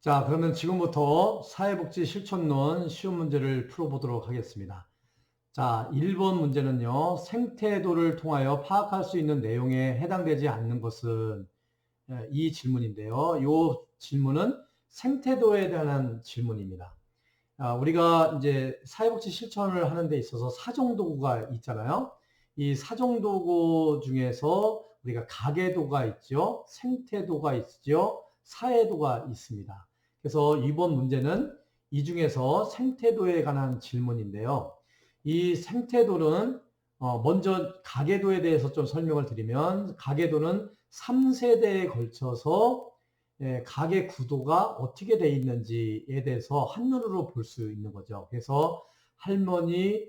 자, 그러면 지금부터 사회복지 실천론 쉬운 문제를 풀어보도록 하겠습니다. 자, 1번 문제는요, 생태도를 통하여 파악할 수 있는 내용에 해당되지 않는 것은 이 질문인데요. 이 질문은 생태도에 대한 질문입니다. 우리가 이제 사회복지 실천을 하는 데 있어서 사정도구가 있잖아요. 이 사정도구 중에서 우리가 가계도가 있죠. 생태도가 있죠. 사회도가 있습니다. 그래서 이번 문제는 이 중에서 생태도에 관한 질문인데요. 이 생태도는 먼저 가계도에 대해서 좀 설명을 드리면 가계도는 3세대에 걸쳐서 가계 구도가 어떻게 돼 있는지에 대해서 한눈으로 볼 수 있는 거죠. 그래서 할머니,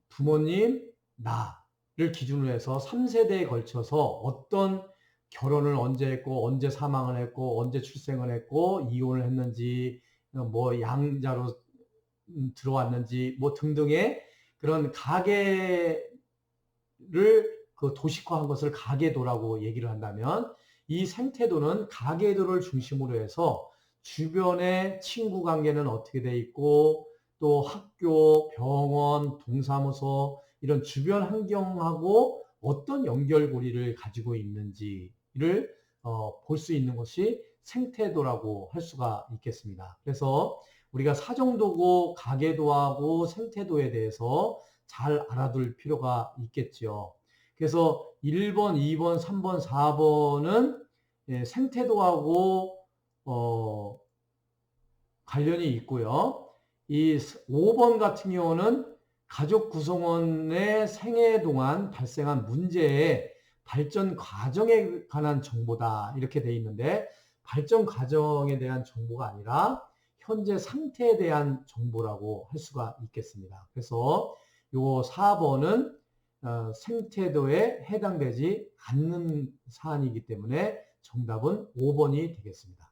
부모님, 나를 기준으로 해서 3세대에 걸쳐서 어떤 결혼을 언제 했고, 언제 사망을 했고, 언제 출생을 했고, 이혼을 했는지, 뭐 양자로 들어왔는지, 뭐 등등의 그런 가계를 그 도식화한 것을 가계도라고 얘기를 한다면, 이 생태도는 가계도를 중심으로 해서 주변의 친구 관계는 어떻게 돼 있고, 또 학교, 병원, 동사무소 이런 주변 환경하고 어떤 연결고리를 가지고 있는지를 볼 수 있는 것이 생태도라고 할 수가 있겠습니다. 그래서 우리가 사정도고 가계도하고 생태도에 대해서 잘 알아둘 필요가 있겠죠. 그래서 1번, 2번, 3번, 4번은 생태도하고 관련이 있고요. 이 5번 같은 경우는 가족 구성원의 생애 동안 발생한 문제의 발전 과정에 관한 정보다 이렇게 돼 있는데 발전 과정에 대한 정보가 아니라 현재 상태에 대한 정보라고 할 수가 있겠습니다. 그래서 요 4번은 생태도에 해당되지 않는 사안이기 때문에 정답은 5번이 되겠습니다.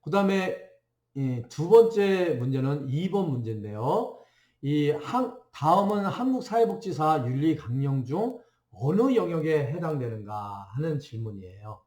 그 다음에 두 번째 문제는 2번 문제인데요. 다음은 한국사회복지사 윤리강령 중 어느 영역에 해당되는가 하는 질문이에요.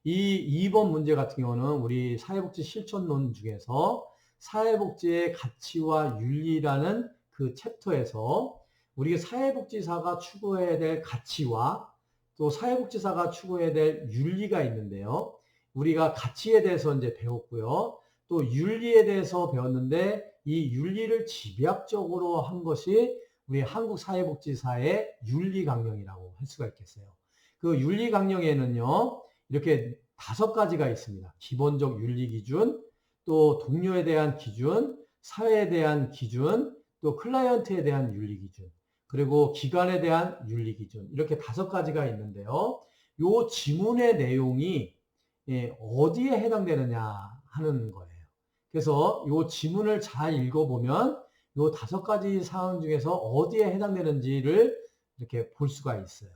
이 2번 문제 같은 경우는 우리 사회복지 실천론 중에서 사회복지의 가치와 윤리라는 그 챕터에서 우리 사회복지사가 추구해야 될 가치와 또 사회복지사가 추구해야 될 윤리가 있는데요. 우리가 가치에 대해서 이제 배웠고요. 또 윤리에 대해서 배웠는데 이 윤리를 집약적으로 한 것이 우리 한국사회복지사의 윤리강령이라고 할 수가 있겠어요. 그 윤리강령에는요. 이렇게 5가지가 있습니다. 기본적 윤리기준, 또 동료에 대한 기준, 사회에 대한 기준, 또 클라이언트에 대한 윤리기준, 그리고 기관에 대한 윤리기준 이렇게 5가지가 있는데요. 요 지문의 내용이 어디에 해당되느냐 하는 거예요. 그래서 요 지문을 잘 읽어보면 요 5가지 사항 중에서 어디에 해당되는지를 이렇게 볼 수가 있어요.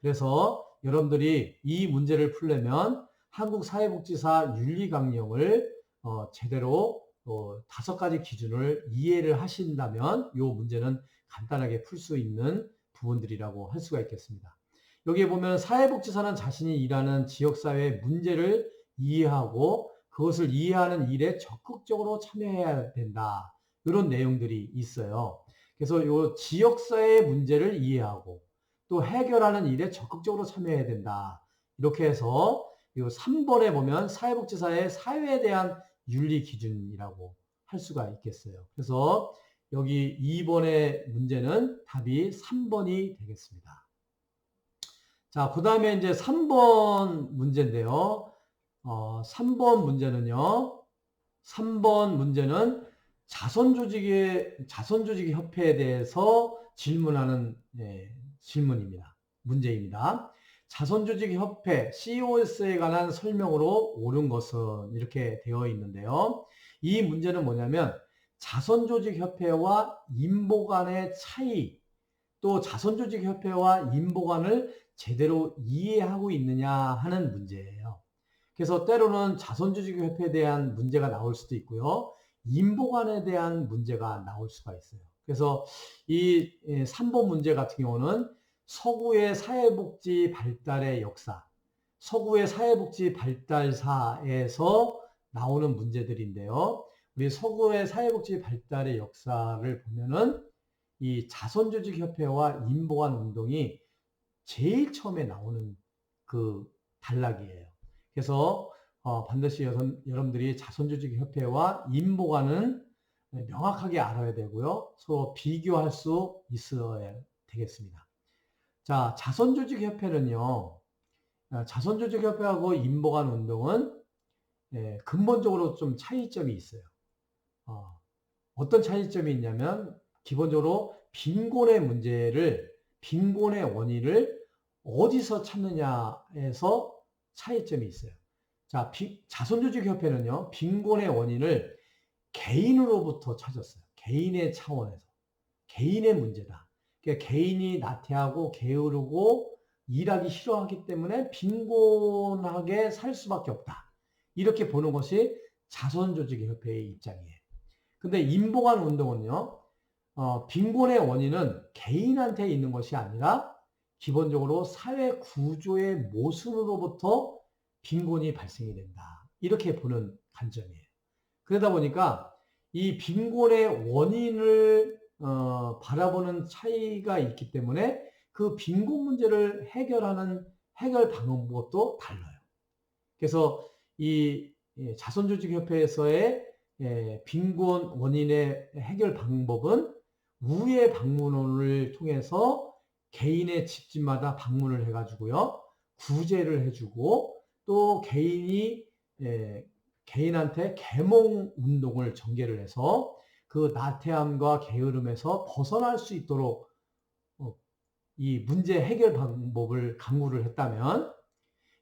그래서 여러분들이 이 문제를 풀려면 한국사회복지사 윤리강령을 제대로 5가지 기준을 이해를 하신다면 이 문제는 간단하게 풀 수 있는 부분들이라고 할 수가 있겠습니다. 여기에 보면 사회복지사는 자신이 일하는 지역사회의 문제를 이해하고 그것을 이해하는 일에 적극적으로 참여해야 된다. 이런 내용들이 있어요. 그래서 이 지역사회의 문제를 이해하고 또 해결하는 일에 적극적으로 참여해야 된다. 이렇게 해서 이 3번에 보면 사회복지사의 사회에 대한 윤리 기준이라고 할 수가 있겠어요. 그래서 여기 2번의 문제는 답이 3번이 되겠습니다. 자, 그 다음에 이제 3번 문제인데요. 3번 문제는요. 3번 문제는 자선조직 협회에 대해서 질문하는 질문입니다. 문제입니다. 자선조직 협회 COS에 관한 설명으로 옳은 것은 이렇게 되어 있는데요. 이 문제는 뭐냐면 자선조직 협회와 인보 간의 차이, 또 자선조직 협회와 인보 간을 제대로 이해하고 있느냐 하는 문제예요. 그래서 때로는 자선조직 협회에 대한 문제가 나올 수도 있고요. 인보관에 대한 문제가 나올 수가 있어요. 그래서 이 3번 문제 같은 경우는 서구의 사회복지 발달의 역사, 서구의 사회복지 발달사에서 나오는 문제들인데요. 우리 서구의 사회복지 발달의 역사를 보면은 이 자선조직협회와 인보관운동이 제일 처음에 나오는 그 단락이에요. 그래서 반드시 여러분들이 자선조직협회와 인보관은 명확하게 알아야 되고요. 서로 비교할 수 있어야 되겠습니다. 자, 자선조직협회는요. 자선조직협회하고 인보관운동은 근본적으로 좀 차이점이 있어요. 어떤 차이점이 있냐면 기본적으로 빈곤의 원인을 어디서 찾느냐에서 차이점이 있어요. 자, 자선조직협회는요, 빈곤의 원인을 개인으로부터 찾았어요. 개인의 차원에서. 개인의 문제다. 그러니까 개인이 나태하고 게으르고 일하기 싫어하기 때문에 빈곤하게 살 수밖에 없다. 이렇게 보는 것이 자선조직협회의 입장이에요. 근데 인보관 운동은요, 빈곤의 원인은 개인한테 있는 것이 아니라 기본적으로 사회 구조의 모순으로부터 빈곤이 발생이 된다. 이렇게 보는 관점이에요. 그러다 보니까 이 빈곤의 원인을 바라보는 차이가 있기 때문에 그 빈곤 문제를 해결하는 해결 방법도 달라요. 그래서 이 자선조직협회에서의 빈곤 원인의 해결 방법은 우회 방문을 통해서 개인의 집집마다 방문을 해가지고요. 구제를 해주고 또 개인한테 계몽 운동을 전개를 해서 그 나태함과 게으름에서 벗어날 수 있도록 이 문제 해결 방법을 강구를 했다면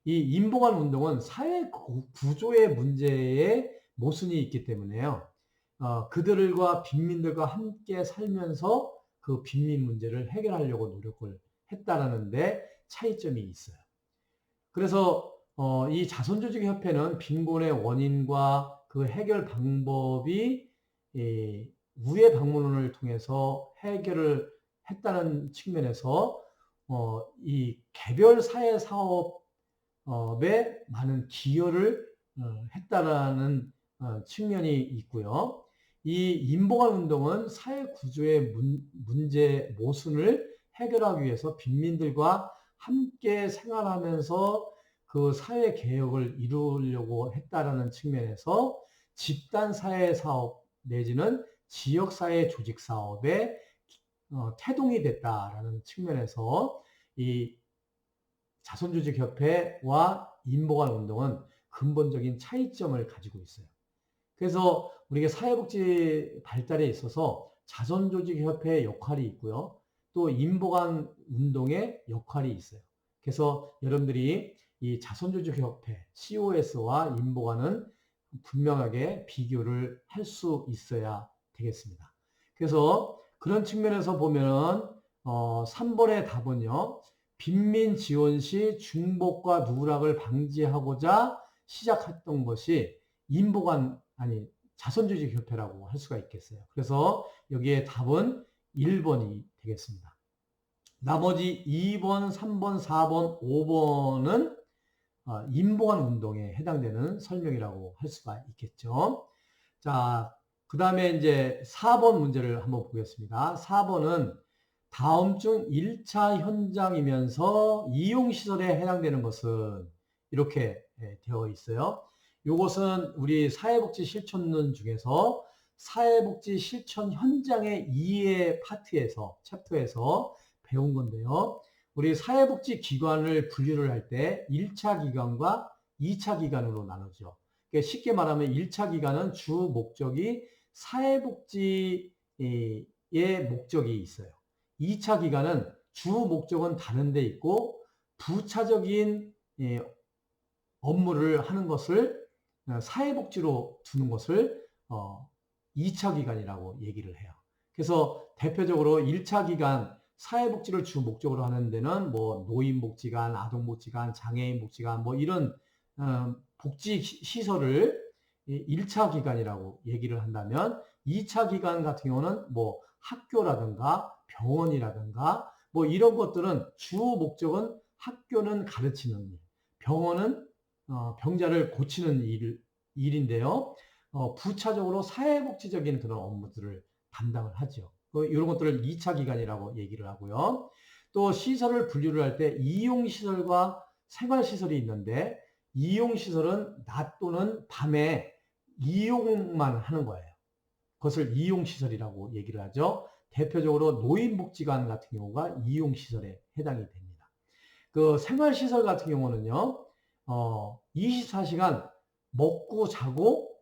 이 인보관 운동은 사회 구조의 문제에 모순이 있기 때문에요. 그들과 빈민들과 함께 살면서 그 빈민 문제를 해결하려고 노력을 했다라는데 차이점이 있어요. 그래서 이 자선조직협회는 빈곤의 원인과 그 해결 방법이 우회 방문을 통해서 해결을 했다는 측면에서 이 개별 사회 사업에 많은 기여를 했다라는 측면이 있고요. 이 인보관 운동은 사회 구조의 문제 모순을 해결하기 위해서 빈민들과 함께 생활하면서 그 사회 개혁을 이루려고 했다라는 측면에서 집단 사회 사업 내지는 지역 사회 조직 사업에 태동이 됐다라는 측면에서 이 자선조직협회와 인보관 운동은 근본적인 차이점을 가지고 있어요. 그래서 우리가 사회복지 발달에 있어서 자선조직협회의 역할이 있고요. 또 인보관 운동의 역할이 있어요. 그래서 여러분들이 이 자선조직협회, COS와 인보관은 분명하게 비교를 할 수 있어야 되겠습니다. 그래서 그런 측면에서 보면은 3번의 답은요. 빈민 지원 시 중복과 누락을 방지하고자 시작했던 것이 자선조직협회라고 할 수가 있겠어요. 그래서 여기에 답은 1번이 되겠습니다. 나머지 2번, 3번, 4번, 5번은 인보관 운동에 해당되는 설명이라고 할 수가 있겠죠. 자, 그 다음에 이제 4번 문제를 한번 보겠습니다. 4번은 다음 중 1차 현장이면서 이용시설에 해당되는 것은 이렇게 되어 있어요. 이것은 우리 사회복지 실천론 중에서 사회복지 실천 현장의 2의 파트에서, 챕터에서 배운 건데요. 우리 사회복지 기관을 분류를 할 때 1차 기관과 2차 기관으로 나누죠. 그러니까 쉽게 말하면 1차 기관은 주 목적이 사회복지의 목적이 있어요. 2차 기관은 주 목적은 다른 데 있고 부차적인 업무를 하는 것을 사회복지로 두는 것을 2차 기관이라고 얘기를 해요. 그래서 대표적으로 1차 기관 사회복지를 주 목적으로 하는 데는 뭐 노인복지관, 아동복지관, 장애인복지관 뭐 이런 복지시설을 1차 기관이라고 얘기를 한다면 2차 기관 같은 경우는 뭐 학교라든가 병원이라든가 뭐 이런 것들은 주 목적은 학교는 가르치는 일, 병원은 병자를 고치는 일을 일인데요. 부차적으로 사회복지적인 그런 업무들을 담당을 하죠. 이런 것들을 2차 기관이라고 얘기를 하고요. 또 시설을 분류를 할 때 이용시설과 생활시설이 있는데 이용시설은 낮 또는 밤에 이용만 하는 거예요. 그것을 이용시설이라고 얘기를 하죠. 대표적으로 노인복지관 같은 경우가 이용시설에 해당이 됩니다. 그 생활시설 같은 경우는요, 24시간 먹고 자고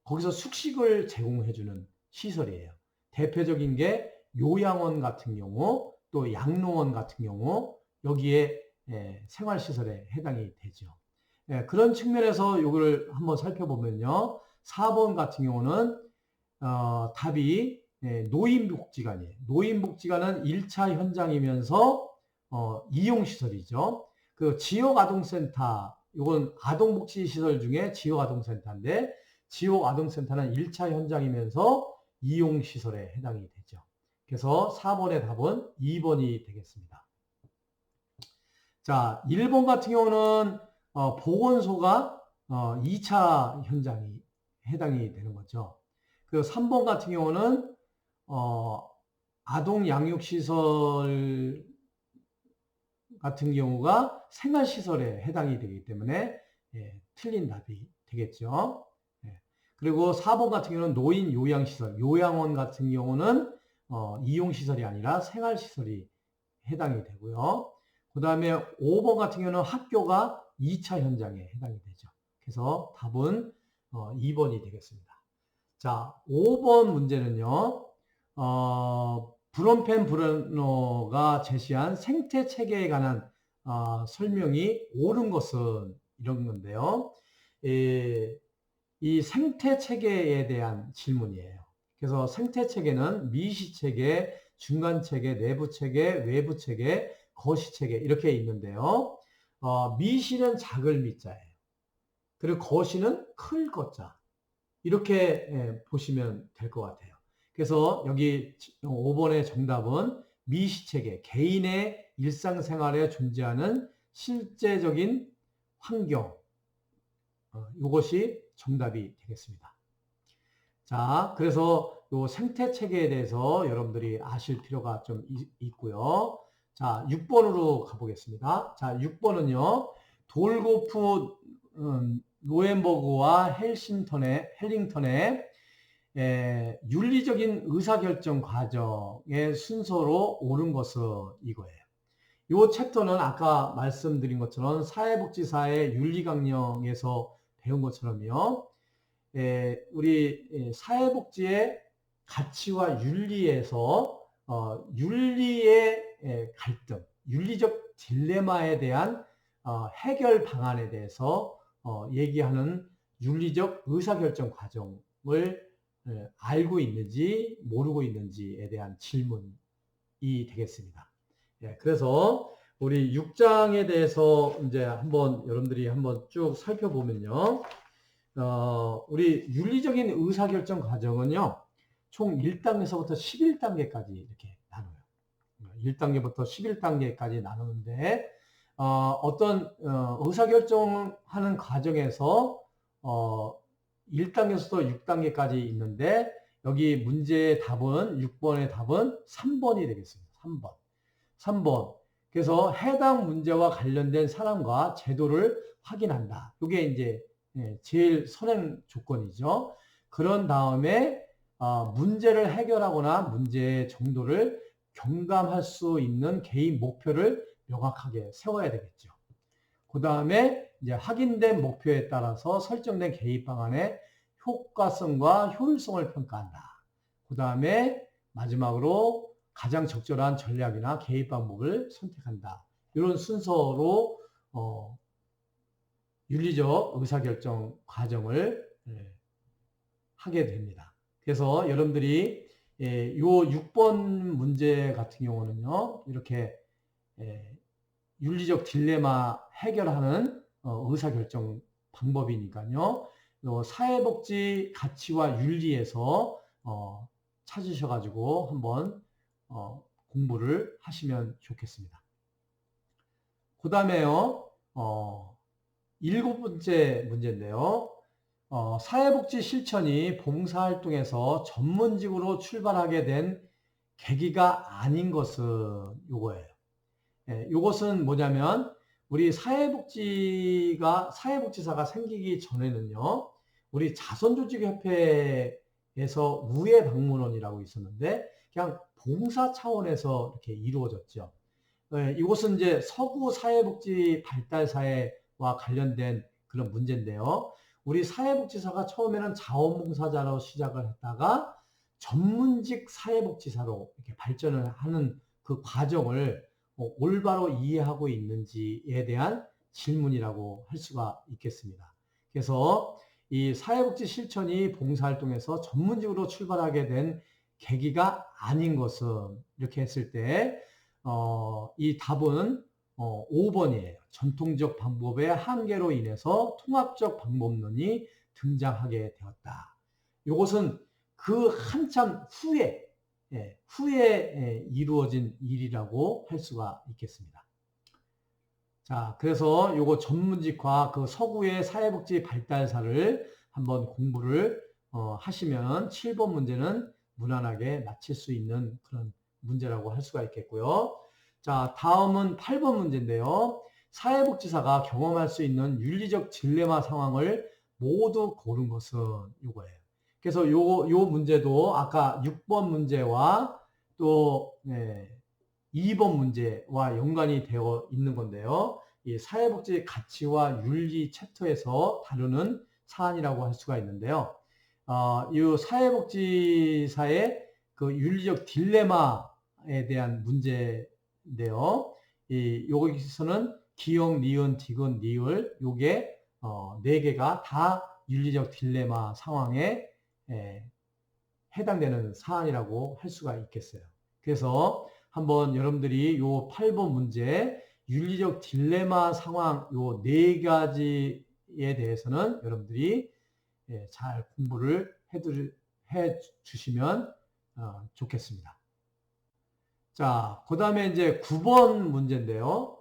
거기서 숙식을 제공해주는 시설이에요. 대표적인 게 요양원 같은 경우, 또 양로원 같은 경우, 여기에 생활시설에 해당이 되죠. 그런 측면에서 이걸 한번 살펴보면요. 4번 같은 경우는 답이 노인복지관이에요. 노인복지관은 1차 현장이면서 이용시설이죠. 그 지역아동센터, 이건 아동복지시설 중에 지역아동센터인데 지역아동센터는 1차 현장이면서 이용시설에 해당이 되죠. 그래서 4번의 답은 2번이 되겠습니다. 자, 1번 같은 경우는 보건소가 2차 현장이 해당이 되는 거죠. 그리고 3번 같은 경우는 아동 양육시설 같은 경우가 생활시설에 해당이 되기 때문에 틀린 답이 되겠죠. 그리고 4번 같은 경우는 노인 요양시설, 요양원 같은 경우는 이용시설이 아니라 생활시설이 해당이 되고요. 그 다음에 5번 같은 경우는 학교가 2차 현장에 해당이 되죠. 그래서 답은 2번이 되겠습니다. 자, 5번 문제는요, 브론펜 브런너가 제시한 생태 체계에 관한 설명이 옳은 것은 이런 건데요. 이 생태 체계에 대한 질문이에요. 그래서 생태 체계는 미시 체계, 중간 체계, 내부 체계, 외부 체계, 거시 체계 이렇게 있는데요. 미시는 작을 미자예요. 그리고 거시는 클 거자. 이렇게 보시면 될 것 같아요. 그래서 여기 5번의 정답은 미시체계, 개인의 일상생활에 존재하는 실제적인 환경, 이것이 정답이 되겠습니다. 자, 그래서 이 생태체계에 대해서 여러분들이 아실 필요가 좀 있고요. 자, 6번으로 가보겠습니다. 자, 6번은요, 돌고프 노엠버그와 헬링턴의 윤리적인 의사결정 과정의 순서로 옳은 것은 이거예요. 이 챕터는 아까 말씀드린 것처럼 사회복지사의 윤리강령에서 배운 것처럼요. 우리 사회복지의 가치와 윤리에서 윤리의 갈등, 윤리적 딜레마에 대한 해결 방안에 대해서 얘기하는 윤리적 의사결정 과정을 알고 있는지 모르고 있는지에 대한 질문이 되겠습니다. 그래서 우리 6장에 대해서 이제 여러분들이 한번 쭉 살펴보면요. 우리 윤리적인 의사결정 과정은요, 총 1단계에서부터 11단계까지 이렇게 나눠요. 1단계부터 11단계까지 나누는데, 어떤 의사결정하는 과정에서 1단계에서부터 6단계까지 있는데, 여기 문제의 답은, 6번의 답은 3번이 되겠습니다. 3번. 그래서 해당 문제와 관련된 사람과 제도를 확인한다. 이게 이제 제일 선행 조건이죠. 그런 다음에 문제를 해결하거나 문제의 정도를 경감할 수 있는 개인 목표를 명확하게 세워야 되겠죠. 그 다음에 이제 확인된 목표에 따라서 설정된 개입 방안의 효과성과 효율성을 평가한다. 그 다음에 마지막으로 가장 적절한 전략이나 개입 방법을 선택한다. 이런 순서로 윤리적 의사결정 과정을 하게 됩니다. 그래서 여러분들이 요 6번 문제 같은 경우는요, 이렇게 윤리적 딜레마 해결하는 의사결정 방법이니까요, 사회복지 가치와 윤리에서 찾으셔가지고 한번 공부를 하시면 좋겠습니다. 그 다음에요, 7번째 문제인데요. 사회복지 실천이 봉사활동에서 전문직으로 출발하게 된 계기가 아닌 것은 요거예요. 요것은 뭐냐면 우리 사회복지사가 생기기 전에는요, 우리 자선조직협회에서 우회방문원이라고 있었는데 그냥 봉사 차원에서 이렇게 이루어졌죠. 이것은 이제 서구 사회복지 발달사회와 관련된 그런 문제인데요. 우리 사회복지사가 처음에는 자원봉사자로 시작을 했다가 전문직 사회복지사로 이렇게 발전을 하는 그 과정을 올바로 이해하고 있는지에 대한 질문이라고 할 수가 있겠습니다. 그래서 이 사회복지 실천이 봉사활동에서 전문직으로 출발하게 된 계기가 아닌 것은 이렇게 했을 때 이 답은 5번이에요. 전통적 방법의 한계로 인해서 통합적 방법론이 등장하게 되었다. 이것은 그 한참 후에 이루어진 일이라고 할 수가 있겠습니다. 자, 그래서 요거 전문직화 그 서구의 사회복지 발달사를 한번 공부를 하시면 7번 문제는 무난하게 맞힐 수 있는 그런 문제라고 할 수가 있겠고요. 자, 다음은 8번 문제인데요. 사회복지사가 경험할 수 있는 윤리적 딜레마 상황을 모두 고른 것은 요거예요. 그래서 요 문제도 아까 6번 문제와 또 2번 문제와 연관이 되어 있는 건데요. 이 사회복지 가치와 윤리 챕터에서 다루는 사안이라고 할 수가 있는데요. 이 사회복지사의 그 윤리적 딜레마에 대한 문제인데요. 여기서는 기역, 니은, 디귿, 리을 요게 4개가 다 윤리적 딜레마 상황에 해당되는 사안이라고 할 수가 있겠어요. 그래서 한번 여러분들이 요 8번 문제 윤리적 딜레마 상황 요 4가지에 대해서는 여러분들이 잘 공부를 해 주시면 좋겠습니다. 자, 그 다음에 이제 9번 문제인데요.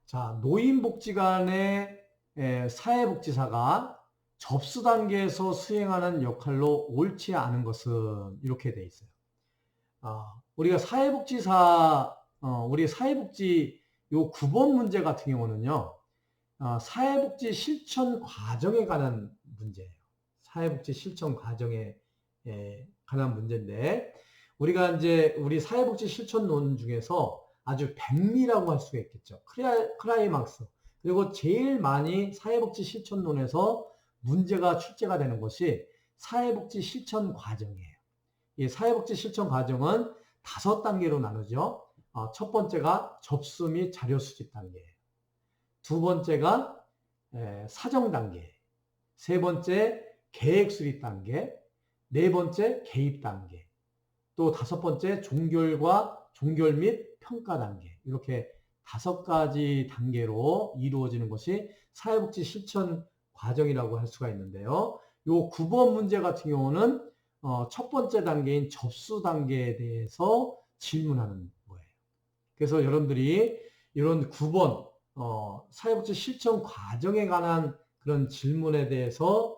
자, 노인복지관의 사회복지사가 접수 단계에서 수행하는 역할로 옳지 않은 것은 이렇게 돼 있어요. 우리가 우리 사회복지 요 9번 문제 같은 경우는요, 사회복지 실천 과정에 관한 문제예요. 사회복지 실천 과정에 관한 문제인데, 우리가 이제 우리 사회복지 실천론 중에서 아주 백미라고 할 수가 있겠죠. 클라이막스. 그리고 제일 많이 사회복지 실천론에서 문제가 출제가 되는 것이 사회복지 실천 과정이에요. 이 사회복지 실천 과정은 5단계로 나누죠. 첫 번째가 접수 및 자료 수집 단계예요. 두 번째가 사정 단계, 세 번째 계획 수립 단계, 네 번째 개입 단계, 또 5번째 종결 및 평가 단계, 이렇게 5가지 단계로 이루어지는 것이 사회복지 실천 과정이라고 할 수가 있는데요. 요 9번 문제 같은 경우는 첫 번째 단계인 접수 단계에 대해서 질문하는 거예요. 그래서 여러분들이 이런 9번 사회복지 실천 과정에 관한 그런 질문에 대해서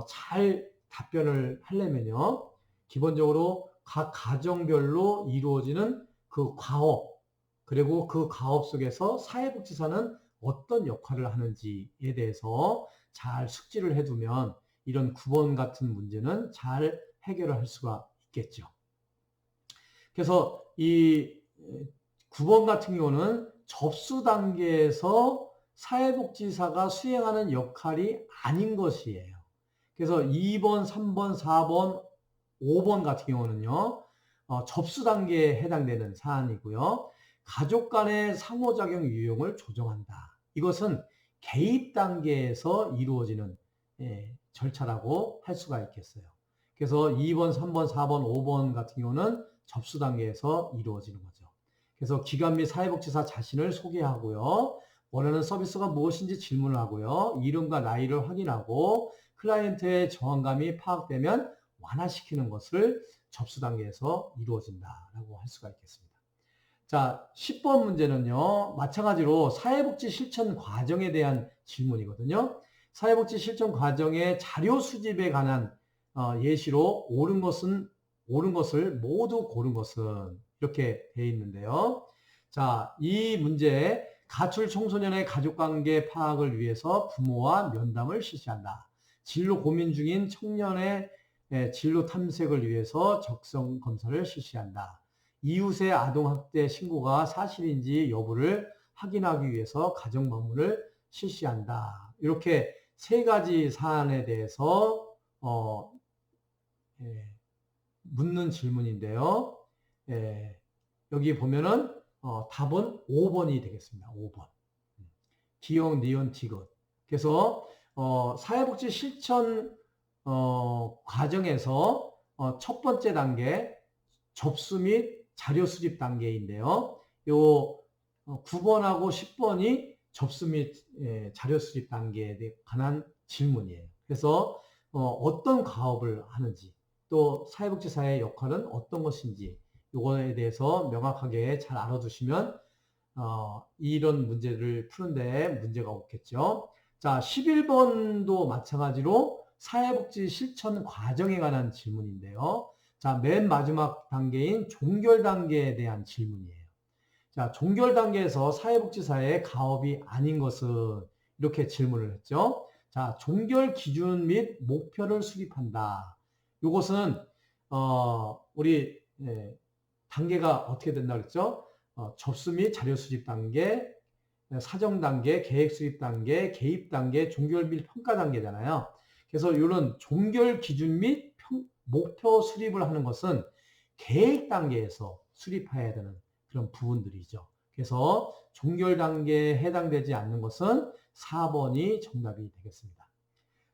잘 답변을 하려면요. 기본적으로 각 가정별로 이루어지는 그 과업, 그리고 그 과업 속에서 사회복지사는 어떤 역할을 하는지에 대해서 잘 숙지를 해두면 이런 9번 같은 문제는 잘 해결을 할 수가 있겠죠. 그래서 이 9번 같은 경우는 접수 단계에서 사회복지사가 수행하는 역할이 아닌 것이에요. 그래서 2번, 3번, 4번, 5번 같은 경우는요, 접수 단계에 해당되는 사안이고요. 가족 간의 상호작용 유형을 조정한다. 이것은 개입 단계에서 이루어지는 절차라고 할 수가 있겠어요. 그래서 2번, 3번, 4번, 5번 같은 경우는 접수 단계에서 이루어지는 거죠. 그래서 기관 및 사회복지사 자신을 소개하고요. 원하는 서비스가 무엇인지 질문을 하고요. 이름과 나이를 확인하고 클라이언트의 정황감이 파악되면 완화시키는 것을 접수 단계에서 이루어진다라고 할 수가 있겠습니다. 자, 10번 문제는요. 마찬가지로 사회복지 실천 과정에 대한 질문이거든요. 사회복지 실천 과정의 자료 수집에 관한 예시로 옳은 것을 모두 고른 것은 이렇게 되어 있는데요. 자, 이 문제 가출 청소년의 가족관계 파악을 위해서 부모와 면담을 실시한다. 진로 고민 중인 청년의 진로 탐색을 위해서 적성 검사를 실시한다. 이웃의 아동학대 신고가 사실인지 여부를 확인하기 위해서 가정방문을 실시한다. 이렇게 세 가지 사안에 대해서 묻는 질문인데요. 여기 보면은 답은 5번이 되겠습니다. 5번. 기억, 니은, 디귿. 그래서 사회복지 실천 과정에서 첫 번째 단계 접수 및 자료 수집 단계인데요. 요 9번하고 10번이 접수 및 자료 수집 단계에 관한 질문이에요. 그래서 어떤 과업을 하는지 또 사회복지사의 역할은 어떤 것인지 이거에 대해서 명확하게 잘 알아두시면 이런 문제를 푸는데 문제가 없겠죠. 자, 11번도 마찬가지로 사회복지 실천 과정에 관한 질문인데요. 자, 맨 마지막 단계인 종결 단계에 대한 질문이에요. 자, 종결 단계에서 사회복지사의 가업이 아닌 것은 이렇게 질문을 했죠. 자, 종결 기준 및 목표를 수립한다. 이것은 우리 단계가 어떻게 된다 그랬죠? 접수 및 자료 수집 단계, 사정 단계, 계획 수립 단계, 개입 단계, 종결 및 평가 단계잖아요. 그래서 이런 종결 기준 및 목표 수립을 하는 것은 계획 단계에서 수립해야 되는 그런 부분들이죠. 그래서 종결 단계에 해당되지 않는 것은 4번이 정답이 되겠습니다.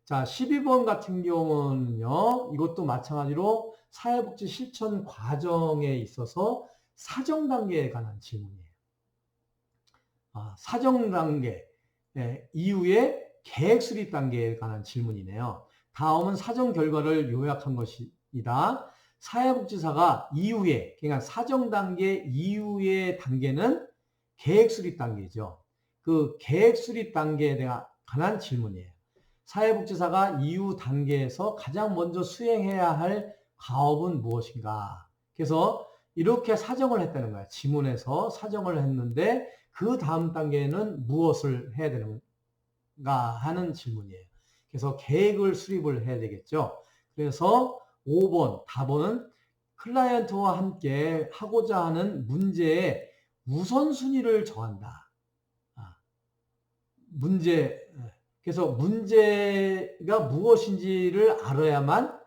자, 12번 같은 경우는요, 이것도 마찬가지로 사회복지 실천 과정에 있어서 사정 단계에 관한 질문이에요. 사정 단계 이후에 계획 수립 단계에 관한 질문이네요. 다음은 사정 결과를 요약한 것이다. 사회복지사가 이후에, 그러니까 사정 단계 이후의 단계는 계획 수립 단계죠. 그 계획 수립 단계에 관한 질문이에요. 사회복지사가 이후 단계에서 가장 먼저 수행해야 할 가업은 무엇인가? 그래서 이렇게 사정을 했다는 거야. 지문에서 사정을 했는데 그 다음 단계는 무엇을 해야 되는가 하는 질문이에요. 그래서 계획을 수립을 해야 되겠죠. 그래서 5번 답은 클라이언트와 함께 하고자 하는 문제의 우선순위를 정한다. 그래서 문제가 무엇인지를 알아야만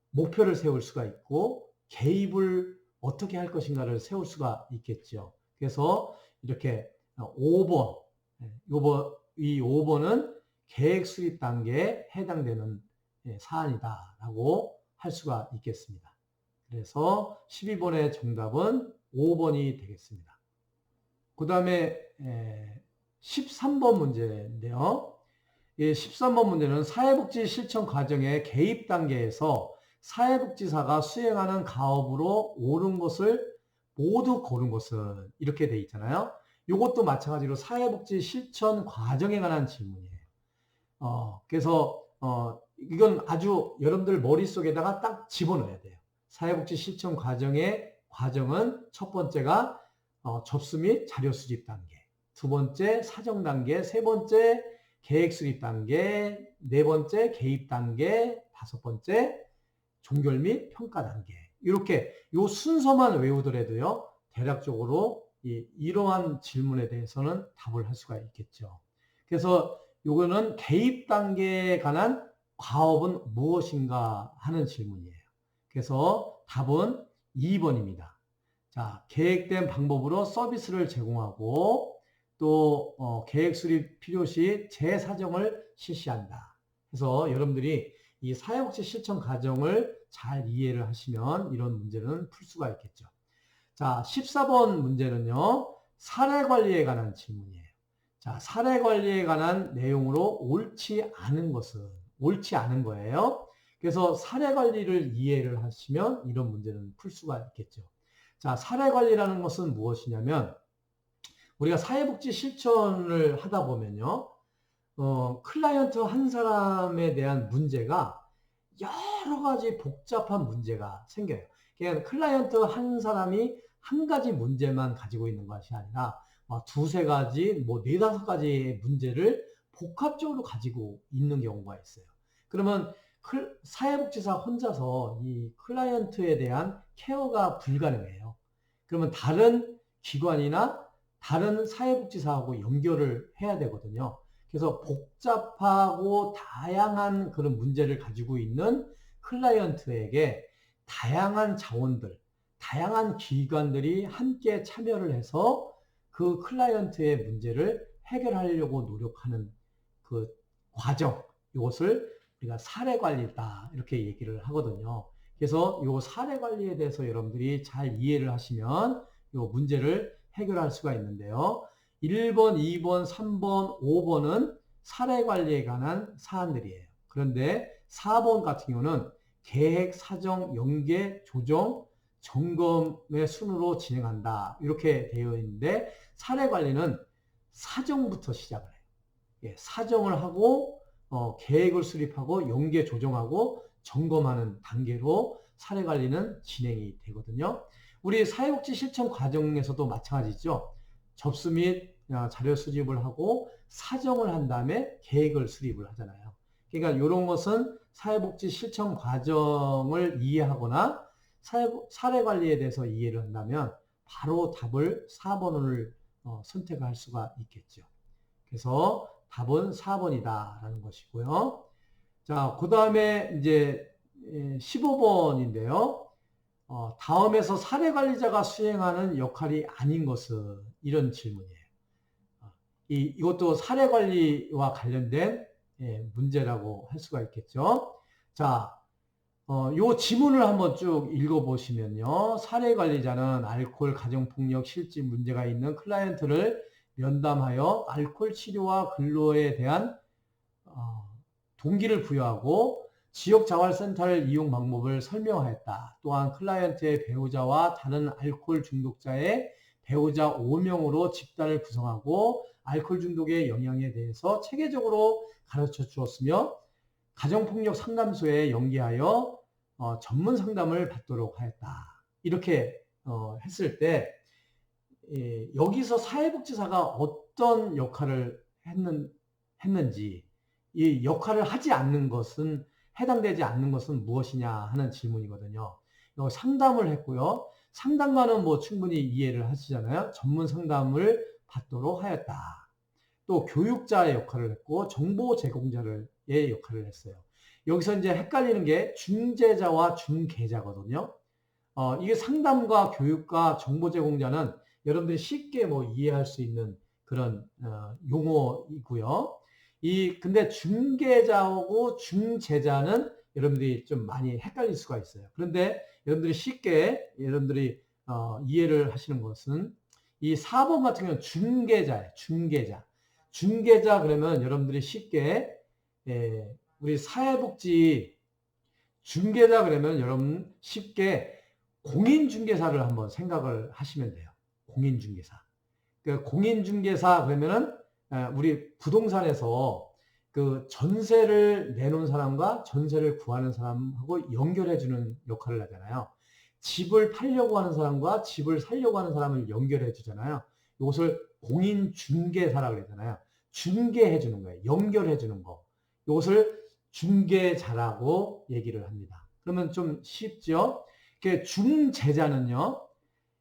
목표를 세울 수가 있고 개입을 어떻게 할 것인가를 세울 수가 있겠죠. 그래서 이렇게 5번, 이 5번은 계획 수립 단계에 해당되는 사안이다라고 할 수가 있겠습니다. 그래서 12번의 정답은 5번이 되겠습니다. 그 다음에 13번 문제인데요. 13번 문제는 사회복지 실천 과정의 개입 단계에서 사회복지사가 수행하는 가업으로 옳은 것을 모두 고른 것은 이렇게 돼 있잖아요. 이것도 마찬가지로 사회복지 실천 과정에 관한 질문이에요. 그래서 이건 아주 여러분들 머릿속에다가 딱 집어넣어야 돼요. 사회복지 실천 과정의 과정은 첫 번째가 접수 및 자료 수집 단계, 두 번째 사정 단계, 세 번째 계획 수립 단계, 네 번째 개입 단계, 다섯 번째 종결 및 평가 단계. 이렇게 요 순서만 외우더라도요, 대략적으로 이러한 질문에 대해서는 답을 할 수가 있겠죠. 그래서 요거는 개입 단계에 관한 과업은 무엇인가 하는 질문이에요. 그래서 답은 2번입니다. 자, 계획된 방법으로 서비스를 제공하고 또 계획 수립 필요시 재사정을 실시한다. 그래서 여러분들이 이 사회복지 실천 과정을 잘 이해를 하시면 이런 문제는 풀 수가 있겠죠. 자, 14번 문제는요, 사례 관리에 관한 질문이에요. 자, 사례 관리에 관한 내용으로 옳지 않은 것은 옳지 않은 거예요. 그래서 사례 관리를 이해를 하시면 이런 문제는 풀 수가 있겠죠. 자, 사례 관리라는 것은 무엇이냐면 우리가 사회복지 실천을 하다 보면요, 클라이언트 한 사람에 대한 문제가 여러 가지 복잡한 문제가 생겨요. 그러니까 클라이언트 한 사람이 한 가지 문제만 가지고 있는 것이 아니라 두세 가지, 뭐 네다섯 가지의 문제를 복합적으로 가지고 있는 경우가 있어요. 그러면 사회복지사 혼자서 이 클라이언트에 대한 케어가 불가능해요. 그러면 다른 기관이나 다른 사회복지사하고 연결을 해야 되거든요. 그래서 복잡하고 다양한 그런 문제를 가지고 있는 클라이언트에게 다양한 자원들, 다양한 기관들이 함께 참여를 해서 그 클라이언트의 문제를 해결하려고 노력하는 그 과정, 이것을 우리가 사례 관리다 이렇게 얘기를 하거든요. 그래서 이 사례 관리에 대해서 여러분들이 잘 이해를 하시면 이 문제를 해결할 수가 있는데요. 1번, 2번, 3번, 5번은 사례 관리에 관한 사안들이에요. 그런데 4번 같은 경우는 계획, 사정, 연계, 조정, 점검의 순으로 진행한다. 이렇게 되어 있는데 사례 관리는 사정부터 시작을 해요. 예, 사정을 하고 계획을 수립하고 연계 조정하고 점검하는 단계로 사례 관리는 진행이 되거든요. 우리 사회복지 실천 과정에서도 마찬가지죠. 접수 및 자료 수집을 하고 사정을 한 다음에 계획을 수립을 하잖아요. 그러니까 이런 것은 사회복지 실천 과정을 이해하거나 사례 관리에 대해서 이해를 한다면 바로 답을 4번을 선택할 수가 있겠죠. 그래서 답은 4번이다라는 것이고요. 자, 그 다음에 이제 15번인데요. 다음에서 사례 관리자가 수행하는 역할이 아닌 것은 이런 질문이에요. 이것도 사례 관리와 관련된 문제라고 할 수가 있겠죠. 자, 요 지문을 한번 쭉 읽어보시면요. 사례 관리자는 알코올 가정폭력 실질 문제가 있는 클라이언트를 면담하여 알코올 치료와 근로에 대한 동기를 부여하고 지역자활센터를 이용 방법을 설명하였다. 또한 클라이언트의 배우자와 다른 알코올 중독자의 배우자 5명으로 집단을 구성하고 알코올 중독의 영향에 대해서 체계적으로 가르쳐 주었으며 가정폭력 상담소에 연계하여 전문 상담을 받도록 하였다. 이렇게 했을 때 여기서 사회복지사가 어떤 역할을 했는지, 이 역할을 하지 않는 것은, 해당되지 않는 것은 무엇이냐 하는 질문이거든요. 상담을 했고요. 상담가는 뭐 충분히 이해를 하시잖아요. 전문 상담을 받도록 하였다. 또 교육자의 역할을 했고 정보 제공자의 역할을 했어요. 여기서 이제 헷갈리는 게 중재자와 중개자거든요. 이게 상담과 교육과 정보 제공자는 여러분들이 쉽게 뭐 이해할 수 있는 그런 용어이고요. 근데 중개자하고 중재자는 여러분들이 좀 많이 헷갈릴 수가 있어요. 그런데 여러분들이 쉽게 이해를 하시는 것은 이 4번 같은 경우는 중개자예요. 중개자. 중개자 그러면 여러분들이 쉽게 우리 사회복지 중개자 그러면 여러분 쉽게 공인중개사를 한번 생각을 하시면 돼요. 공인중개사. 그 공인중개사 그러면은 우리 부동산에서 그 전세를 내놓은 사람과 전세를 구하는 사람하고 연결해주는 역할을 하잖아요. 집을 팔려고 하는 사람과 집을 살려고 하는 사람을 연결해 주잖아요. 이것을 공인중개사라고 그러잖아요. 중개해 주는 거예요. 연결해 주는 거. 이것을 중개자라고 얘기를 합니다. 그러면 좀 쉽죠? 중재자는요,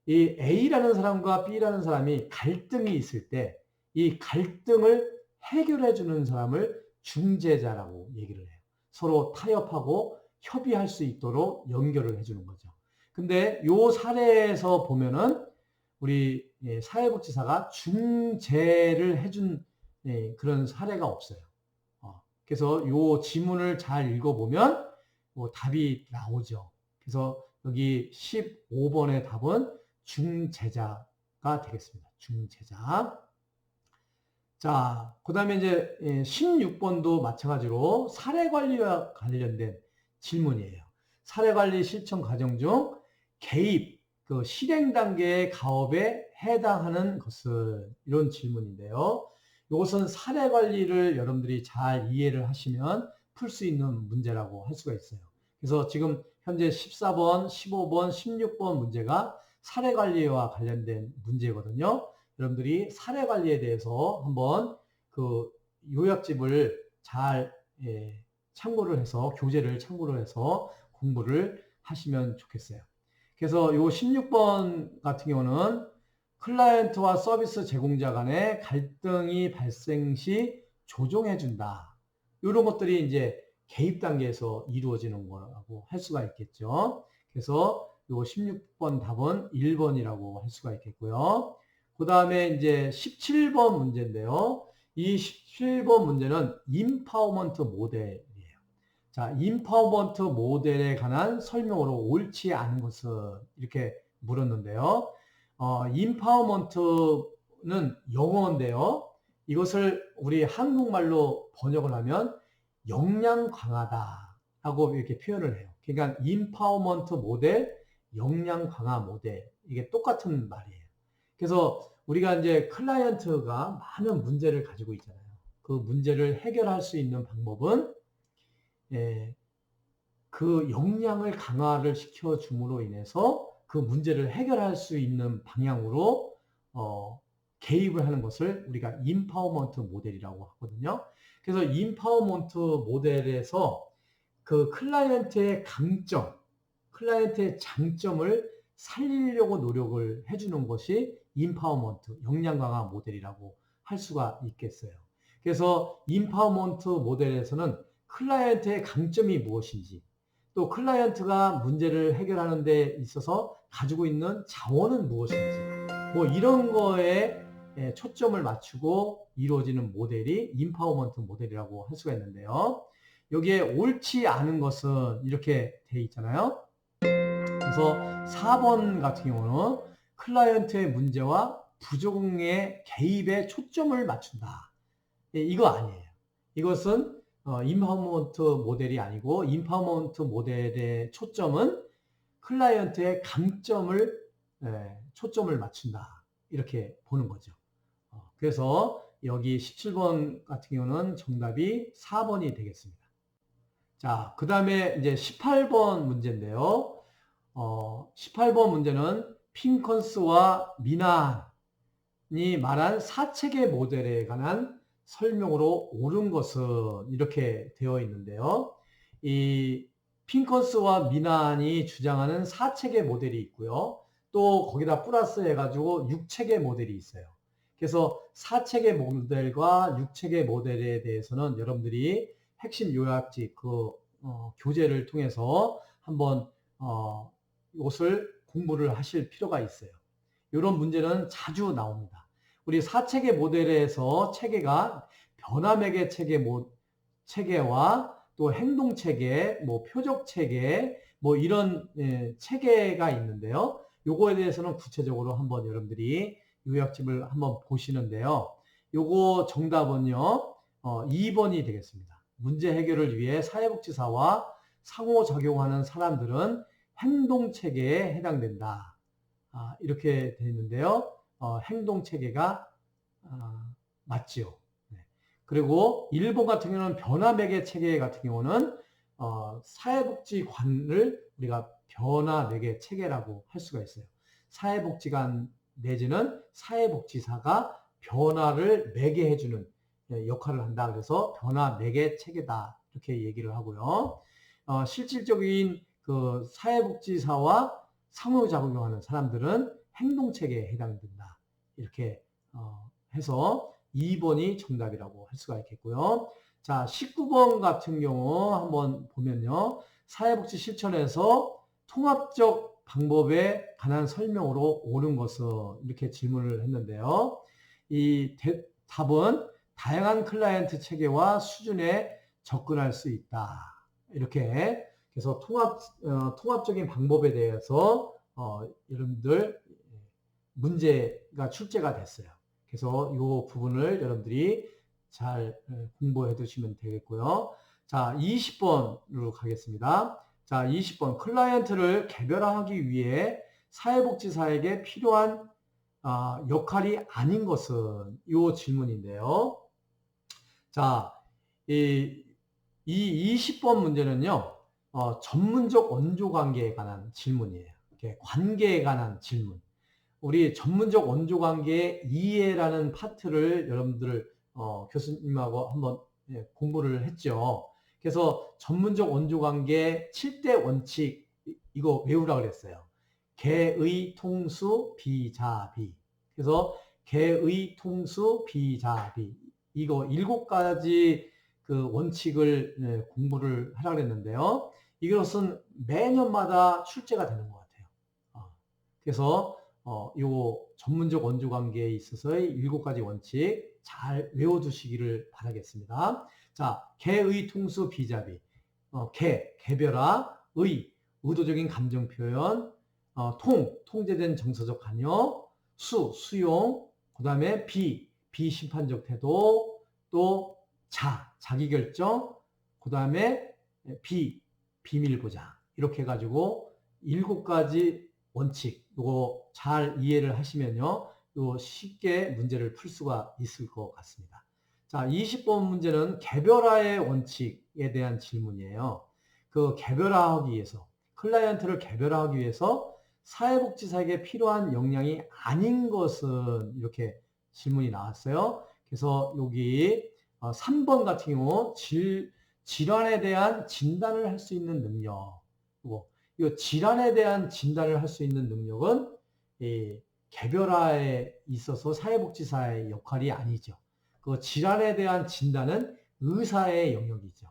이 A라는 사람과 B라는 사람이 갈등이 있을 때 이 갈등을 해결해 주는 사람을 중재자라고 얘기를 해요. 서로 타협하고 협의할 수 있도록 연결을 해주는 거죠. 근데 요 사례에서 보면은 우리 사회복지사가 중재를 해준 그런 사례가 없어요. 그래서 요 지문을 잘 읽어보면 답이 나오죠. 그래서 여기 15번의 답은 중재자가 되겠습니다. 중재자. 자, 그 다음에 이제 16번도 마찬가지로 사례관리와 관련된 질문이에요. 사례관리 실천 과정 중 개입, 그 실행 단계의 가업에 해당하는 것은 이런 질문인데요. 이것은 사례 관리를 여러분들이 잘 이해를 하시면 풀 수 있는 문제라고 할 수가 있어요. 그래서 지금 현재 14번, 15번, 16번 문제가 사례 관리와 관련된 문제거든요. 여러분들이 사례 관리에 대해서 한번 그 요약집을 잘 참고를 해서 교재를 참고를 해서 공부를 하시면 좋겠어요. 그래서 요 16번 같은 경우는 클라이언트와 서비스 제공자 간의 갈등이 발생 시 조정해 준다. 이런 것들이 이제 개입 단계에서 이루어지는 거라고 할 수가 있겠죠. 그래서 요 16번 답은 1번이라고 할 수가 있겠고요. 그 다음에 이제 17번 문제인데요. 이 17번 문제는 임파워먼트 모델이에요. 자, 임파워먼트 모델에 관한 설명으로 옳지 않은 것은 이렇게 물었는데요. 임파워먼트는 영어인데요. 이것을 우리 한국말로 번역을 하면 역량 강화다라고 이렇게 표현을 해요. 그러니까 임파워먼트 모델, 역량 강화 모델 이게 똑같은 말이에요. 그래서 우리가 이제 클라이언트가 많은 문제를 가지고 있잖아요. 그 문제를 해결할 수 있는 방법은 그 역량을 강화를 시켜줌으로 인해서 그 문제를 해결할 수 있는 방향으로 개입을 하는 것을 우리가 임파워먼트 모델이라고 하거든요. 그래서 임파워먼트 모델에서 그 클라이언트의 강점, 클라이언트의 장점을 살리려고 노력을 해주는 것이 임파워먼트, 역량 강화 모델이라고 할 수가 있겠어요. 그래서 임파워먼트 모델에서는 클라이언트의 강점이 무엇인지, 또 클라이언트가 문제를 해결하는 데 있어서 가지고 있는 자원은 무엇인지, 뭐 이런 거에 초점을 맞추고 이루어지는 모델이 임파워먼트 모델이라고 할 수가 있는데요. 여기에 옳지 않은 것은 이렇게 돼 있잖아요. 그래서 4번 같은 경우는 클라이언트의 문제와 부족의 개입에 초점을 맞춘다. 이거 아니에요. 이것은 임파워먼트 모델이 아니고 임파워먼트 모델의 초점은 클라이언트의 강점을 초점을 맞춘다. 이렇게 보는 거죠. 그래서 여기 17번 같은 경우는 정답이 4번이 되겠습니다. 자, 그 다음에 이제 18번 문제인데요. 18번 문제는 핑컨스와 미난이 말한 사체계 모델에 관한 설명으로 옳은 것은 이렇게 되어 있는데요. 이 핑컨스와 미난이 주장하는 사체계 모델이 있고요. 또 거기다 플러스 해가지고 6체계 모델이 있어요. 그래서 4체계 모델과 6체계 모델에 대해서는 여러분들이 핵심 요약집 교재를 통해서 한번 이것을 공부를 하실 필요가 있어요. 이런 문제는 자주 나옵니다. 우리 4체계 모델에서 체계가 변화매개 체계와 또 행동체계, 뭐 표적체계, 뭐 이런 체계가 있는데요. 요거에 대해서는 구체적으로 한번 여러분들이 요약집을 한번 보시는데요. 요거 정답은요, 2번이 되겠습니다. 문제 해결을 위해 사회복지사와 상호작용하는 사람들은 행동체계에 해당된다. 이렇게 되어 있는데요. 행동체계가 맞지요. 네. 그리고 1번 같은 경우는 변화매개 체계 같은 경우는 사회복지관을 우리가 변화매개 체계라고 할 수가 있어요. 사회복지관 내지는 사회복지사가 변화를 매개해주는 역할을 한다. 그래서 변화매개 체계다. 이렇게 얘기를 하고요. 실질적인 그 사회복지사와 상호작용하는 사람들은 행동체계에 해당된다. 이렇게 해서 2번이 정답이라고 할 수가 있겠고요. 자, 19번 같은 경우 한번 보면요. 사회복지 실천에서 통합적 방법에 관한 설명으로 옳은 것은 이렇게 질문을 했는데요. 이 답은 다양한 클라이언트 체계와 수준에 접근할 수 있다. 이렇게 그래서 통합적인 방법에 대해서 여러분들 문제가 출제가 됐어요. 그래서 이 부분을 여러분들이 잘 공부해 두시면 되겠고요. 자, 20번으로 가겠습니다. 자, 20번 클라이언트를 개별화하기 위해 사회복지사에게 필요한 역할이 아닌 것은 이 질문인데요. 자, 이 20번 문제는요, 전문적 원조 관계에 관한 질문이에요. 이렇게 관계에 관한 질문. 우리 전문적 원조 관계의 이해라는 파트를 여러분들 교수님하고 한번 공부를 했죠. 그래서 전문적 원조 관계 7대 원칙 이거 외우라고 그랬어요. 개의 통수 비자비. 그래서 개의 통수 비자비. 이거 7가지 그 원칙을 공부를 하라고 그랬는데요. 이것은 매년마다 출제가 되는 것 같아요. 그래서 요 전문적 원조 관계에 있어서의 7가지 원칙 잘 외워두시기를 바라겠습니다. 자, 개의 통수 비자비. 개별화, 의도적인 감정 표현, 통제된 정서적 관여, 수용, 그 다음에 비심판적 태도, 또 자기결정, 그 다음에 비밀 보장. 이렇게 해가지고 7가지 원칙, 요거 잘 이해를 하시면요, 요 쉽게 문제를 풀 수가 있을 것 같습니다. 자, 20번 문제는 개별화의 원칙에 대한 질문이에요. 그 개별화하기 위해서, 클라이언트를 개별화하기 위해서 사회복지사에게 필요한 역량이 아닌 것은 이렇게 질문이 나왔어요. 그래서 여기 3번 같은 경우 질환에 대한 진단을 할 수 있는 능력. 이 질환에 대한 진단을 할 수 있는 능력은 개별화에 있어서 사회복지사의 역할이 아니죠. 그 질환에 대한 진단은 의사의 영역이죠.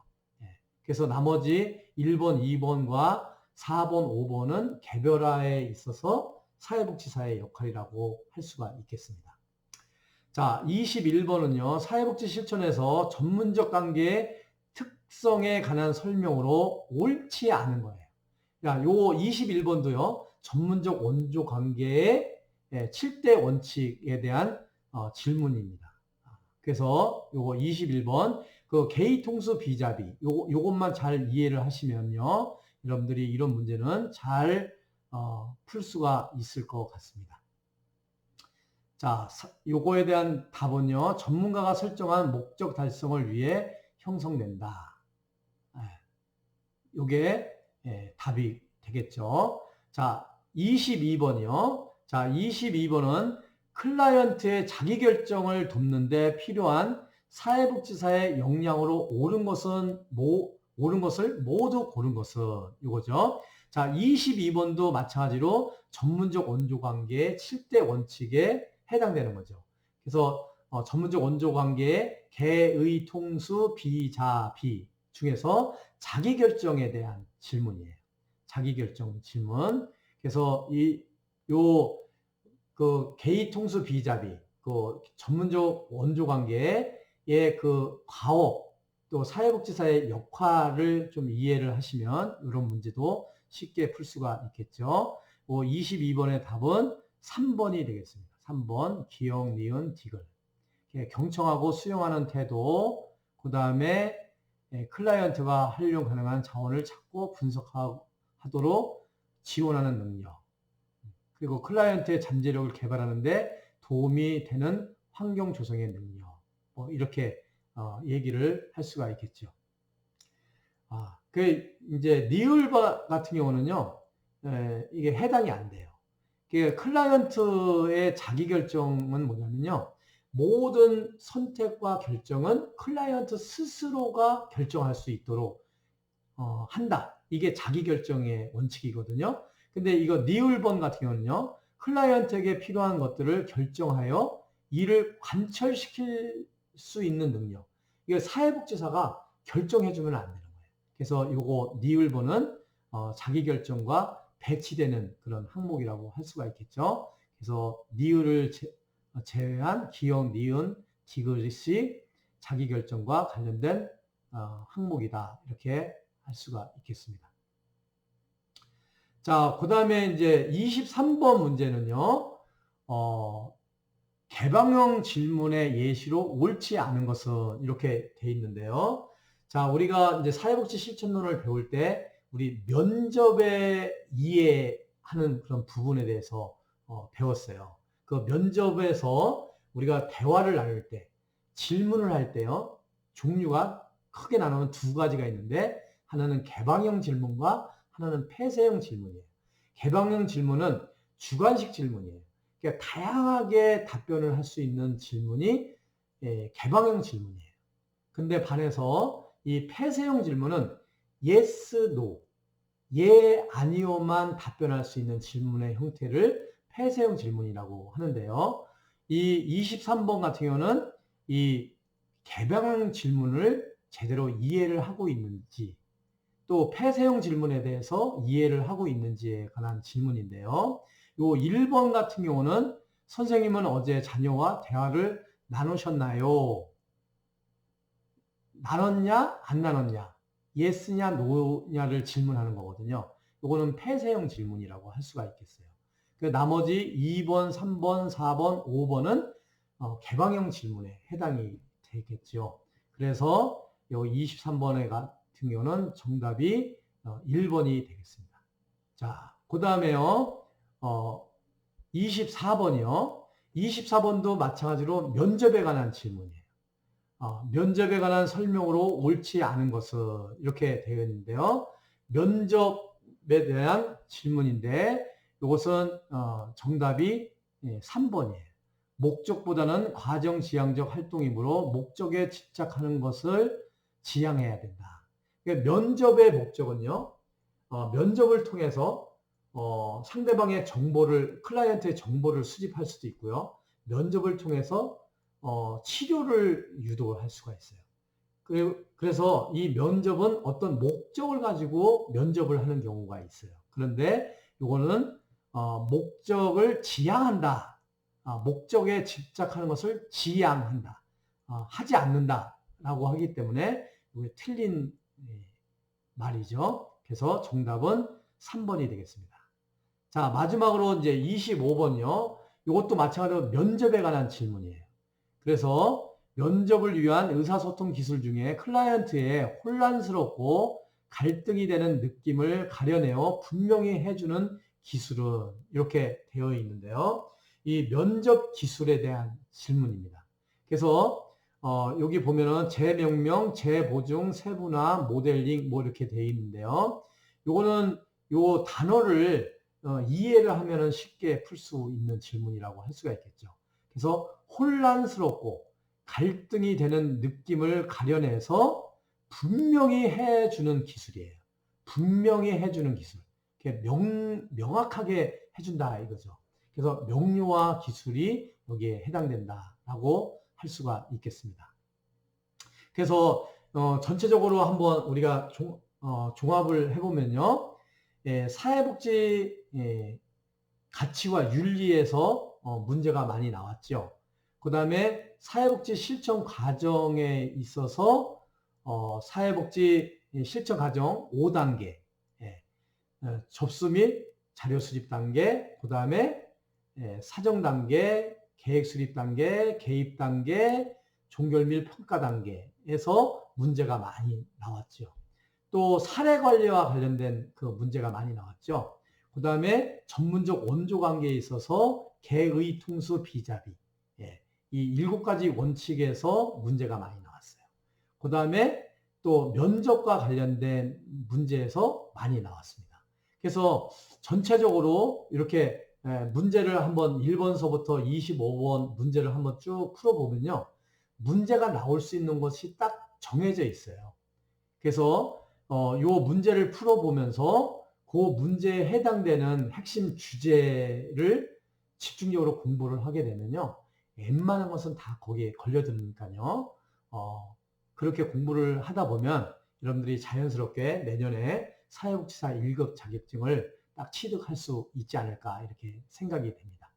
그래서 나머지 1번, 2번과 4번, 5번은 개별화에 있어서 사회복지사의 역할이라고 할 수가 있겠습니다. 자, 21번은요. 사회복지 실천에서 전문적 관계의 특성에 관한 설명으로 옳지 않은 거예요. 야, 요 21번도요. 전문적 원조 관계의 7대 원칙에 대한 질문입니다. 그래서 요거 21번 그 개의 통수 비자비 요것만 잘 이해를 하시면요. 여러분들이 이런 문제는 잘 풀 수가 있을 것 같습니다. 자, 요거에 대한 답은요. 전문가가 설정한 목적 달성을 위해 형성된다. 요게 답이 되겠죠. 자, 22번이요. 자, 22번은 클라이언트의 자기결정을 돕는데 필요한 사회복지사의 역량으로 옳은 것을 모두 고른 것은 이거죠. 자, 22번도 마찬가지로 전문적 원조관계의 7대 원칙에 해당되는 거죠. 그래서 전문적 원조관계의 개의 통수 비자비 중에서 자기결정에 대한 질문이에요. 자기결정 질문. 그래서 그 개의 통수 비자비, 그 전문적 원조 관계의 그 과업, 또 사회복지사의 역할을 좀 이해를 하시면 이런 문제도 쉽게 풀 수가 있겠죠. 22번의 답은 3번이 되겠습니다. 3번 기역, 니은, 디귿. 경청하고 수용하는 태도, 그 다음에 클라이언트가 활용 가능한 자원을 찾고 분석하도록 지원하는 능력, 그리고 클라이언트의 잠재력을 개발하는데 도움이 되는 환경 조성의 능력, 이렇게 얘기를 할 수가 있겠죠. 그 이제 니을 같은 경우는요, 이게 해당이 안 돼요. 클라이언트의 자기결정은 뭐냐면요, 모든 선택과 결정은 클라이언트 스스로가 결정할 수 있도록 한다. 이게 자기결정의 원칙이거든요. 근데 이거 니을번 같은 경우는요, 클라이언트에게 필요한 것들을 결정하여 이를 관철시킬 수 있는 능력. 이거 사회복지사가 결정해주면 안 되는 거예요. 그래서 이거 니을번은 자기결정과 배치되는 그런 항목이라고 할 수가 있겠죠. 그래서 니을을 제외한 기역, 니은, 디귿이 자기결정과 관련된 항목이다. 이렇게 할 수가 있겠습니다. 자, 그 다음에 이제 23번 문제는요, 개방형 질문의 예시로 옳지 않은 것은 이렇게 돼 있는데요. 자, 우리가 이제 사회복지 실천론을 배울 때 우리 면접에 이해하는 그런 부분에 대해서 배웠어요. 그 면접에서 우리가 대화를 나눌 때, 질문을 할 때요, 종류가 크게 나누면 두 가지가 있는데 하나는 개방형 질문과 하나는 폐쇄형 질문이에요. 개방형 질문은 주관식 질문이에요. 그러니까 다양하게 답변을 할 수 있는 질문이 개방형 질문이에요. 근데 반해서 이 폐쇄형 질문은 yes, no, 예, 아니요만 답변할 수 있는 질문의 형태를 폐쇄형 질문이라고 하는데요. 이 23번 같은 경우는 이 개방형 질문을 제대로 이해를 하고 있는지 또 폐쇄형 질문에 대해서 이해를 하고 있는지에 관한 질문인데요. 요 1번 같은 경우는 선생님은 어제 자녀와 대화를 나누셨나요? 나눴냐? 안 나눴냐? 예스냐, 노냐를 질문하는 거거든요. 이거는 폐쇄형 질문이라고 할 수가 있겠어요. 나머지 2번, 3번, 4번, 5번은 개방형 질문에 해당이 되겠죠. 그래서 이 23번에 같은 경우는 정답이 1번이 되겠습니다. 자, 그 다음에요. 24번이요. 24번도 마찬가지로 면접에 관한 질문이에요. 면접에 관한 설명으로 옳지 않은 것은 이렇게 되어 있는데요. 면접에 대한 질문인데 이것은 정답이 3번이에요. 목적보다는 과정지향적 활동이므로 목적에 집착하는 것을 지향해야 된다. 그러니까 면접의 목적은요. 면접을 통해서 상대방의 정보를 클라이언트의 정보를 수집할 수도 있고요. 면접을 통해서 치료를 유도할 수가 있어요. 그래서 이 면접은 어떤 목적을 가지고 면접을 하는 경우가 있어요. 그런데 이거는 목적을 지향한다. 목적에 집착하는 것을 지향한다. 하지 않는다라고 하기 때문에 이게 틀린 말이죠. 그래서 정답은 3번이 되겠습니다. 자, 마지막으로 이제 25번이요. 이것도 마찬가지로 면접에 관한 질문이에요. 그래서 면접을 위한 의사소통 기술 중에 클라이언트의 혼란스럽고 갈등이 되는 느낌을 가려내어 분명히 해주는 기술은 이렇게 되어 있는데요. 이 면접 기술에 대한 질문입니다. 그래서 여기 보면은 재명명, 재보증, 세분화, 모델링 뭐 이렇게 되어 있는데요. 요거는 요 단어를 이해를 하면은 쉽게 풀 수 있는 질문이라고 할 수가 있겠죠. 그래서 혼란스럽고 갈등이 되는 느낌을 가려내서 분명히 해주는 기술이에요. 분명히 해주는 기술. 명확하게 해준다 이거죠. 그래서 명료화 기술이 여기에 해당된다라고 할 수가 있겠습니다. 그래서 전체적으로 한번 우리가 종합을 해보면요. 사회복지 가치와 윤리에서 문제가 많이 나왔죠. 그 다음에 사회복지 실천 과정에 있어서 사회복지 실천 과정 5단계 접수 및 자료 수집 단계, 그 다음에 사정 단계, 계획 수립 단계, 개입 단계, 종결 및 평가 단계에서 문제가 많이 나왔죠. 또 사례 관리와 관련된 그 문제가 많이 나왔죠. 그 다음에 전문적 원조 관계에 있어서 개의 통수 비자비 이 7가지 원칙에서 문제가 많이 나왔어요. 그 다음에 또 면접과 관련된 문제에서 많이 나왔습니다. 그래서 전체적으로 이렇게 문제를 한번 1번서부터 25번 문제를 한번 쭉 풀어보면요. 문제가 나올 수 있는 것이 딱 정해져 있어요. 그래서 요 문제를 풀어보면서 그 문제에 해당되는 핵심 주제를 집중적으로 공부를 하게 되면요. 웬만한 것은 다 거기에 걸려드니까요. 그렇게 공부를 하다 보면 여러분들이 자연스럽게 내년에 사회복지사 1급 자격증을 딱 취득할 수 있지 않을까 이렇게 생각이 됩니다.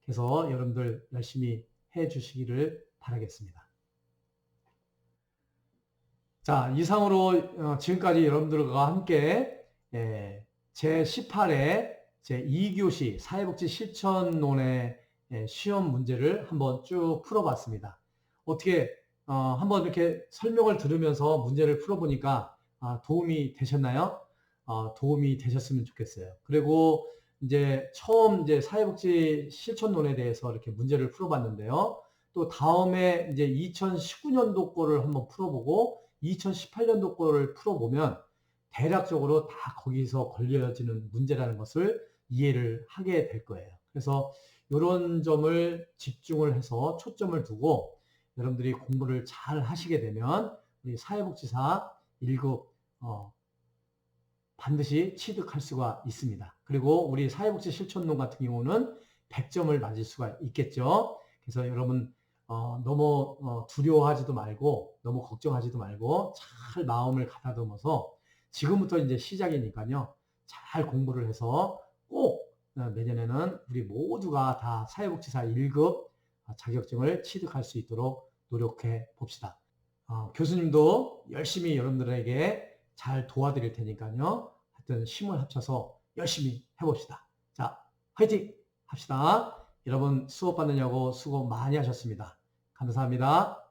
그래서 여러분들 열심히 해 주시기를 바라겠습니다. 자, 이상으로 지금까지 여러분들과 함께 제18회 제2교시 사회복지 실천론의 시험 문제를 한번 쭉 풀어봤습니다. 어떻게 한번 이렇게 설명을 들으면서 문제를 풀어보니까 도움이 되셨나요? 도움이 되셨으면 좋겠어요. 그리고 이제 처음 사회복지 실천론에 대해서 이렇게 문제를 풀어봤는데요. 또 다음에 이제 2019년도 거를 한번 풀어보고 2018년도 거를 풀어보면 대략적으로 다 거기서 걸려지는 문제라는 것을 이해를 하게 될 거예요. 그래서 이런 점을 집중을 해서 초점을 두고 여러분들이 공부를 잘 하시게 되면 우리 사회복지사 1급 반드시 취득할 수가 있습니다. 그리고 우리 사회복지 실천론 같은 경우는 100점을 맞을 수가 있겠죠. 그래서 여러분 너무 두려워하지도 말고 너무 걱정하지도 말고 잘 마음을 가다듬어서 지금부터 이제 시작이니까요. 잘 공부를 해서 꼭 내년에는 우리 모두가 다 사회복지사 1급 자격증을 취득할 수 있도록 노력해 봅시다. 교수님도 열심히 여러분들에게 잘 도와드릴 테니까요. 하여튼 힘을 합쳐서 열심히 해봅시다. 자, 화이팅 합시다. 여러분 수업 받느냐고 수고 많이 하셨습니다. 감사합니다.